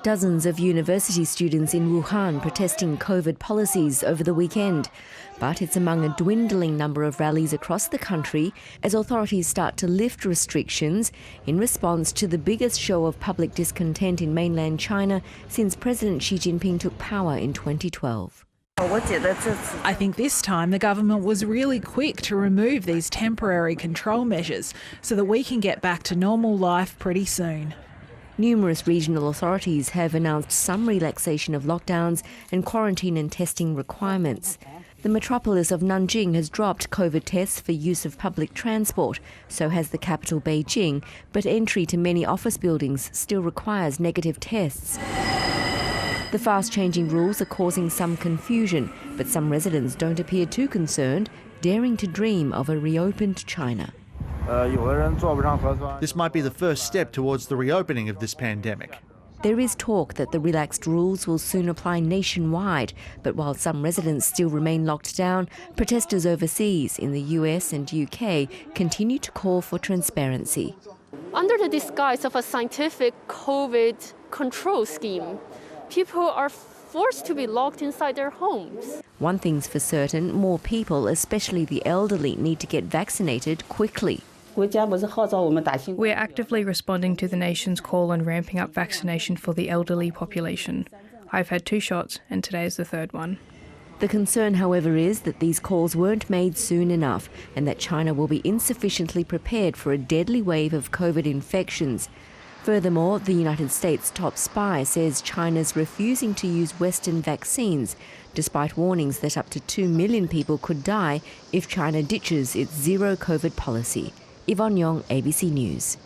Dozens of university students in Wuhan protesting COVID policies over the weekend. But it's among a dwindling number of rallies across the country as authorities start to lift restrictions in response to the biggest show of public discontent in mainland China since President Xi Jinping took power in 2012. I think this time the government was really quick to remove these temporary control measures so that we can get back to normal life pretty soon. Numerous regional authorities have announced some relaxation of lockdowns and quarantine and testing requirements. The metropolis of Nanjing has dropped COVID tests for use of public transport, so has the capital Beijing, but entry to many office buildings still requires negative tests. The fast-changing rules are causing some confusion, but some residents don't appear too concerned, daring to dream of a reopened China. This might be the first step towards the reopening of this pandemic. There is talk that the relaxed rules will soon apply nationwide, but while some residents still remain locked down, protesters overseas in the US and UK continue to call for transparency. Under the disguise of a scientific COVID control scheme, people are forced to be locked inside their homes. One thing's for certain, more people, especially the elderly, need to get vaccinated quickly. We're actively responding to the nation's call on ramping up vaccination for the elderly population. I've had 2 shots and today is the 3rd one. The concern, however, is that these calls weren't made soon enough and that China will be insufficiently prepared for a deadly wave of COVID infections. Furthermore, the United States top spy says China's refusing to use Western vaccines, despite warnings that up to 2 million people could die if China ditches its zero COVID policy. Yvonne Yong, ABC News.